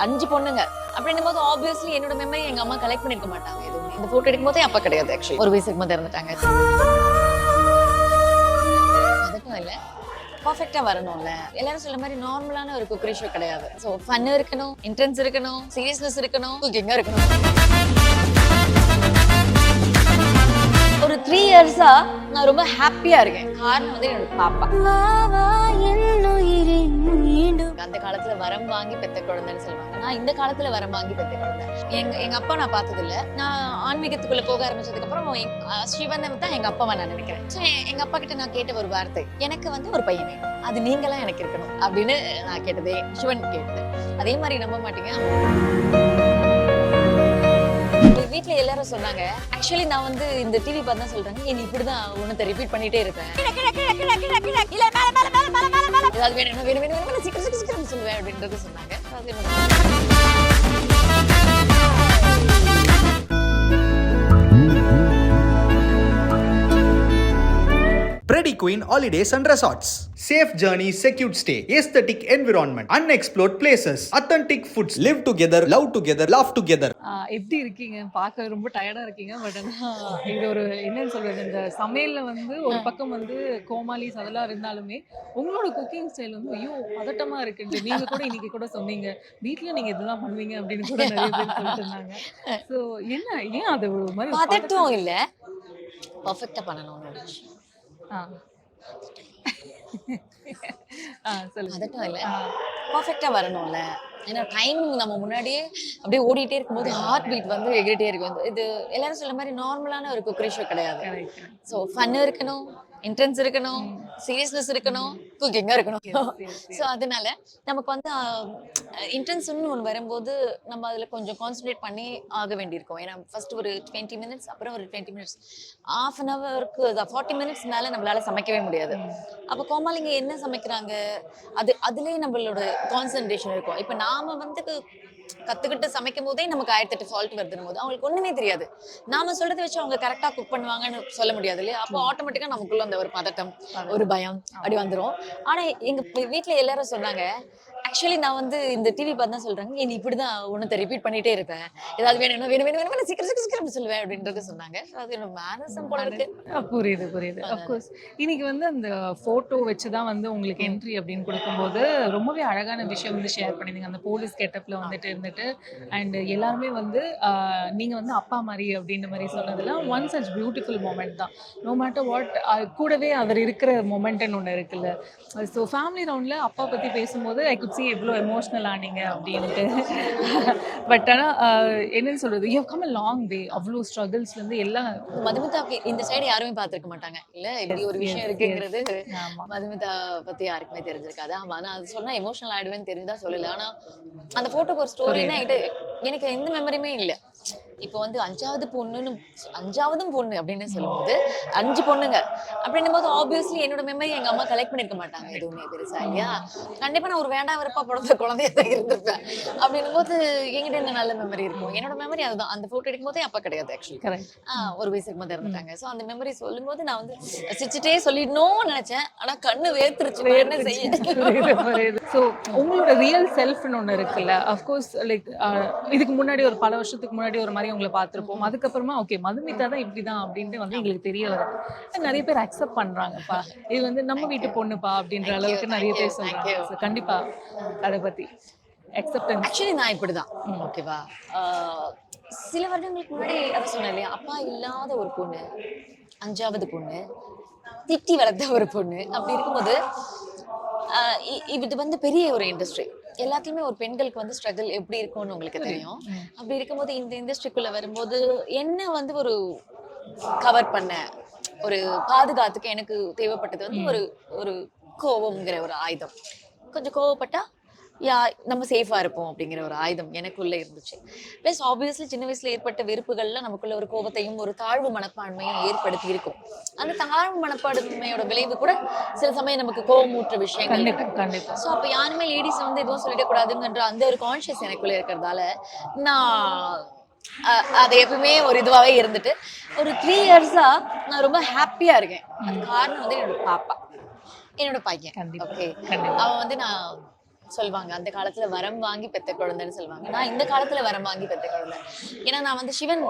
5 பொண்ணுங்க அப்படின்னும் போது ஆப்வியஸ்லி என்னோட மெமரி எங்க அம்மா கலெக்ட் பண்ணிருக்க மாட்டாங்க எதுவுமே. இந்த போட்டோ எடுக்கும் போதே அப்பா கிடையாது ஆக்சுவலி. ஒரு வயசுக்கு போது இறந்துட்டாங்க. அதுக்கும் இல்ல பர்ஃபெக்டா வரணும்ல. எல்லாரும் சொல்ற மாதிரி நார்மலான ஒரு குக்கரி ஷோ கிடையாது. ஸோ ஃபன் இருக்கணும், இன்டென்ஸ் இருக்கணும், சீரியஸ்னஸ் இருக்கணும், குக்கிங்கா இருக்கணும். ஒரு 3 இயர்ஸா நான் ரொம்ப ஹாப்பியா இருக்கேன். காரணம் வந்து என்னோட பாப்பா. அந்த காலத்துல வரம் வாங்கி பெத்த குழந்தைன்னு சொல்லுவாங்க. நான் இந்த காலத்துல வரம் வாங்கி பெத்த குழந்தை. எங்க அப்பா நான் பார்த்தது இல்ல. நான் ஆன்மீகத்துக்குள்ள போக ஆரம்பிச்சதுக்கு அப்புறம் சிவன் தான் எங்க அப்பாவை நான் நினைக்கிறேன். எங்க அப்பா கிட்ட நான் கேட்ட ஒரு வார்த்தை, எனக்கு வந்து ஒரு பையன் வேணும், அது நீங்களாம் எனக்கு இருக்கணும் அப்படின்னு நான் கேட்டதே. சிவன் கேட்டது. அதே மாதிரி நம்ப மாட்டீங்க, வீட்டுல எல்லாரும் சொன்னாங்க. ஆக்சுவலி நான் வந்து இந்த டிவி பார்த்து தான் சொல்றாங்க, நீ இப்படிதான் உனத்தை ரிப்பீட் பண்ணிட்டே இருப்பேன். ஏதாவது வேணும் வேணும் வேணும் சீக்கிரம் சொல்லுவேன் அப்படின்றது சொன்னாங்க. Pretty Queen Holidays and Resorts. Safe journey, secured stay, aesthetic environment, unexplored places, authentic foods. Live together, love together, laugh together. எப்படி இருக்கீங்க? பார்க்க ரொம்ப டயர்டா இருக்கீங்க. பட் இது ஒரு என்னன்னு சொல்றது, இந்த சமையல்ல வந்து ஒரு பக்கம் வந்து கோமாளிஸ் அதெல்லாம் இருந்தாலுமே உங்களோட குக்கிங் ஸ்டைல் வந்து ஐயோ பதட்டமா இருக்குன்னு நீங்க கூட இன்னைக்கு கூட சொன்னீங்க. வீட்ல நீங்க இதெல்லாம் பண்ணுவீங்க அப்படின்னு கூட நிறைய பேர் சொல்லிட்டு இருந்தாங்க. ஸோ என்ன ஏன் அது ஒரு மாதிரி பதட்டம் இல்ல, பர்ஃபெக்டா பண்ணணும்னு விஷயம். பதட்டம் இல்ல, பர்ஃபெக்டா வரணும்ல. ஏன்னா டைமிங் நம்ம முன்னாடியே அப்படியே ஓடிட்டே இருக்கும்போது ஹார்ட் பீட் வந்து எகிரிட்டே இருக்கும். இது எல்லாரும் சொல்ற மாதிரி நார்மலான ஒரு குக்கரி ஷோ கிடையாது. ஸோ ஃபன் இருக்கணும், இன்டென்ஸ் இருக்கணும், சீரியஸ்னஸ் இருக்கணும், குக்கிங்கா இருக்கணும். ஸோ அதனால நமக்கு வந்து இன்டென்ஸ்னு ஒன்று வரும்போது நம்ம அதில் கொஞ்சம் கான்சன்ட்ரேட் பண்ணி ஆக வேண்டியிருக்கும். ஏன்னா ஃபர்ஸ்ட் ஒரு 20 மினிட்ஸ், அப்புறம் ஒரு 20 மினிட்ஸ், ½ an hourக்கு 40 மினிட்ஸ் மேலே நம்மளால சமைக்கவே முடியாது. அப்போ கோமாளிங்க என்ன சமைக்கிறாங்க அதுலேயே நம்மளோட கான்சன்ட்ரேஷன் இருக்கும். இப்போ நாம வந்து கத்துக்கிட்டு சமைக்கும் போதே நமக்கு 1008 ஃபால்ட் வருதுன்னு போது அவங்களுக்கு ஒண்ணுமே தெரியாது. நாம சொல்றதை வச்சு அவங்க கரெக்டா குக் பண்ணுவாங்கன்னு சொல்ல முடியாது இல்லையா? அப்போ ஆட்டோமேட்டிக்கா நமக்குள்ள அந்த ஒரு பதட்டம், ஒரு பயம் அப்படி வந்துரும். ஆனா எங்க வீட்டுல எல்லாரும் சொன்னாங்க, ஆக்சுவலி நான் வந்து இந்த டிவி பார்த்து தான் சொல்றாங்க, நீ இப்படிதான் உனத்தை ரிப்பீட் பண்ணிட்டே இருப்பேன், ஏதாவது வேணும் வேணும் வேணும் வேணும் சீக்கிரம் சொல்லுவேன் அப்படின்றது சொன்னாங்க. அது என்னோட மேனரிசம் போல இருக்கு. புரியுது. அஃப்கோர்ஸ் இன்னைக்கு வந்து அந்த போட்டோ வச்சுதான் வந்து உங்களுக்கு என்ட்ரி அப்படின்னு கொடுக்கும்போது ரொம்பவே அழகான விஷயம் வந்து ஷேர் பண்ணிருந்தீங்க. அந்த போலீஸ் கெட்டப்ல வந்துட்டு இருந்துட்டு அண்ட் எல்லாருமே வந்து நீங்க வந்து அப்பா மாதிரி அப்படின்ற மாதிரி சொன்னதெல்லாம் ஒன் சச் பியூட்டிஃபுல் மொமெண்ட் தான். நோ மேட்டர் வாட், கூடவே அவர் இருக்கிற மொமெண்ட்னு ஒன்று இருக்குல்ல. ஸோ ஃபேமிலி ரவுண்ட்ல அப்பா பத்தி பேசும்போது ஐ குட் சி எவ்வளோ எமோஷனல் ஆனீங்க அப்படின்ட்டு. பட் ஆனால் என்னன்னு சொல்றது, you have come a long way. அவ்வளோ ஸ்ட்ரகிள்ஸ்ல இருந்து எல்லாம் மதுமிதாக்கு இந்த சைடு யாருமே பார்த்திருக்க மாட்டாங்க இல்ல, இப்படி ஒரு விஷயம் இருக்குங்கிறது மதுமிதா பத்தி யாருக்குமே தெரிஞ்சிருக்காது. ஆமா, நான் அது சொன்னா எமோஷனல் ஆயிடுவேன்னு தெரிஞ்சா சொல்லல. ஆனா அந்த போட்டோக்கு ஒரு ஸ்டோரினா எனக்கு எந்த மெமரியுமே இல்லை. இப்போ வந்து 5வது பொண்ணு அப்படின்னு சொல்லும்போது 5 பொண்ணுங்க அப்படின்னும் போது ஆப்வியஸ்லி என்னோட மெமரி எங்க அம்மா கலெக்ட் பண்ணிருக்க மாட்டாங்க எதுவுமே பெருசா இல்லையா? கண்டிப்பா நான் ஒரு வேண்டாம் வெறுப்பா பிறந்த குழந்தையா தான் இருந்திருப்பேன். அப்படின்னும் போது எங்கிட்ட என்ன நல்ல மெமரி இருக்கும்? என்னோட மெமரி அதுதான். அந்த போட்டோ எடுக்கும் போதே அப்பா கிடையாது ஆக்சுவலி. ஒரு வயசுக்கு போது இறந்துட்டாங்க. ஸோ அந்த மெமரி சொல்லும் போது நான் வந்து சிரிச்சுட்டே சொல்லிடணும்னு நினைச்சேன். ஆனா கண்ணு வேர்த்துருச்சு, என்ன செய்ய. ஸோ உங்களோட ரியல் செல்ஃப்னு ஒன்று இருக்குல்ல. அஃப்கோர்ஸ் லைக் இதுக்கு முன்னாடி ஒரு பல வருஷத்துக்கு முன்னாடி ஒரு மாதிரி உங்களை பார்த்துருப்போம். அதுக்கப்புறமா ஓகே மதுமிதா தான் இப்படிதான் அப்படின்ட்டு வந்து எங்களுக்கு தெரிய வருது. நிறைய பேர் அக்செப்ட் பண்றாங்கப்பா, இது வந்து நம்ம வீட்டு பொண்ணுப்பா அப்படின்ற அளவுக்கு நிறைய பேர் சொல்றாங்க. கண்டிப்பா அதை பத்தி அக்செப்டன்ஸ். ஆக்சுவலி நான் இப்படிதான், ஓகேவா? சில வருடங்களுக்கு முன்னாடி அதை சொன்னேன் இல்லையா, அப்பா இல்லாத ஒரு பொண்ணு, 5வது பொண்ணு, திட்டி வளர்த்த ஒரு பொண்ணு. அப்படி இருக்கும்போது இது வந்து பெரிய ஒரு இண்டஸ்ட்ரி. எல்லாத்துலயுமே ஒரு பெண்களுக்கு வந்து ஸ்ட்ரகிள் எப்படி இருக்கும்னு உங்களுக்கு தெரியும். அப்படி இருக்கும்போது இந்த இண்டஸ்ட்ரிக்குள்ள வரும்போது என்ன வந்து ஒரு கவர் பண்ண, ஒரு பாதுகாத்துக்கு எனக்கு தேவைப்பட்டது வந்து ஒரு கோபம்ங்கிற ஒரு ஆயுதம். கொஞ்சம் கோவப்பட்டா நம்ம சேஃபா இருப்போம் அப்படிங்கிற ஒரு ஆயுதம் எனக்குள்ள இருந்துச்சு. பிளஸ் ஆப்வியஸ்லி சின்ன வயசுல ஏற்பட்ட வெறுப்புகள்ல நமக்குள்ள ஒரு கோபத்தையும் ஒரு தாழ்வு மனப்பான்மையும் ஏற்படுத்தி இருக்கும். அந்த தாழ்வு மனப்பான்மையோட விளைவு கூட சில சமயம் நமக்கு கோபமூற்ற விஷயங்கள். கண்டிப்பா. ஸோ அப்ப யாருமே லேடிஸ் வந்து எதுவும் சொல்லிடக்கூடாதுன்ற அந்த ஒரு கான்சியஸ் எனக்குள்ள இருக்கிறதால நான் அது எப்பவுமே ஒரு இதுவாகவே இருந்துட்டு ஒரு 3 இயர்ஸா நான் ரொம்ப ஹாப்பியா இருக்கேன். அது காரணம் வந்து என்னோட பாப்பா, என்னோட பையன். ஓகே, அவன் வந்து நான் சொல்லுவாங்க அந்த காலத்துல வரம் வாங்கி பெத்த குழந்தைன்னு சொல்லுவாங்க. நான் இந்த காலத்துல வரம் வாங்கி பெத்த குழந்தை. ஏன்னா நான் வந்து சிவன்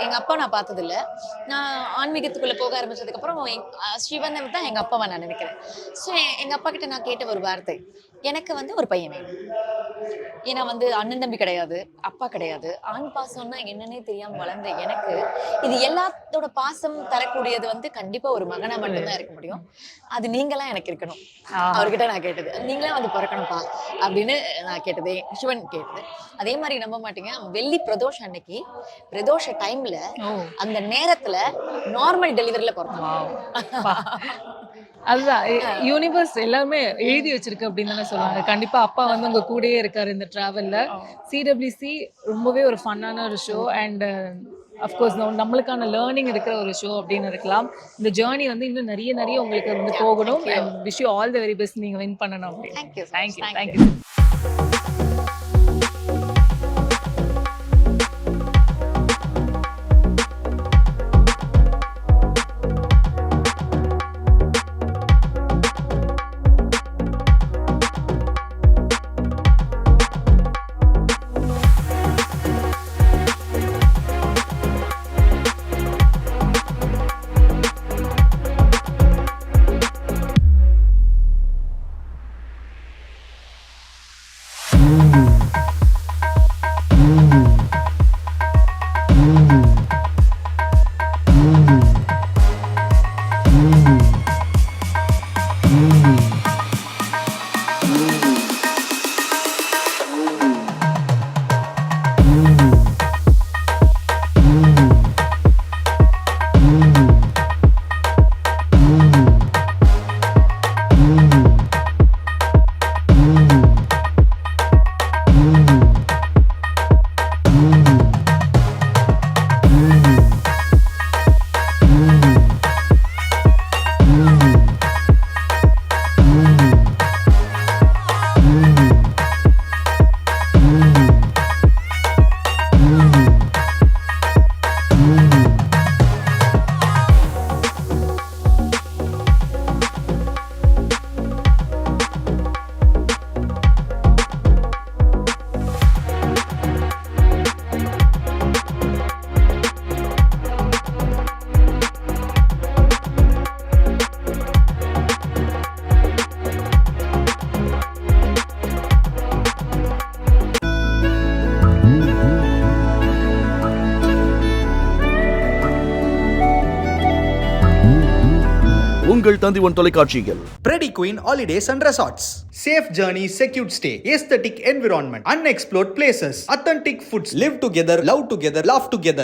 எங்க அப்பா நான் பார்த்தது இல்ல. நான் ஆன்மீகத்துக்குள்ள போக ஆரம்பிச்சதுக்கு அப்புறம் சிவனை தான் எங்க அப்பாவை நான் நினைக்கிறேன். ஸோ எங்க அப்பா கிட்ட நான் கேட்ட ஒரு வார்த்தை, எனக்கு வந்து ஒரு பையன் வேணும். ஏன்னா வந்து அண்ணன் தம்பி கிடையாது, அப்பா கிடையாது. ஆண் பாசம்னா என்னன்னே தெரியாம வளர்ந்த எனக்கு இது எல்லாத்தோட பாசம் தரக்கூடியது வந்து கண்டிப்பா ஒரு மகனா மட்டும்தான் இருக்க முடியும். அது நீங்களாம் எனக்கு இருக்கணும். அவர்கிட்ட நான் கேட்டது, நீங்களா வந்து பிறக்கணும்ப்பா அப்படின்னு நான் கேட்டதே சிவன் கேட்டது. அதே மாதிரி நம்ப மாட்டீங்க, வெள்ளி பிரதோஷம் அன்னைக்கு பிரதோஷ டைம்ல அந்த நேரத்துல நார்மல் டெலிவரியில பிறந்தோம். அதுதான் யூனிவர்ஸ் எல்லாமே எழுதி வச்சிருக்கு அப்படின்னு தானே சொல்லுவாங்க. கண்டிப்பா அப்பா வந்து உங்க கூடயே இருக்காரு இந்த டிராவல்ல. சிடபிள்யூசி ரொம்பவே ஒரு ஃபன்னான ஒரு ஷோ அண்ட் அஃப்கோர்ஸ் நம்மளுக்கான லேர்னிங் இருக்கிற ஒரு ஷோ அப்படின்னு இருக்கலாம். இந்த ஜேர்னி வந்து இன்னும் நிறைய உங்களுக்கு வந்து போகணும். And wish you all the very best, நீங்க வின் பண்ணணும் அப்படின்னு. தேங்க்யூ. உங்கள் தந்திவன் தொலைக்காட்சியில் Preddy Queen Holidays and Resorts. Safe journey, secured stay, aesthetic environment, unexplored places, authentic foods, live together, love together, laugh together.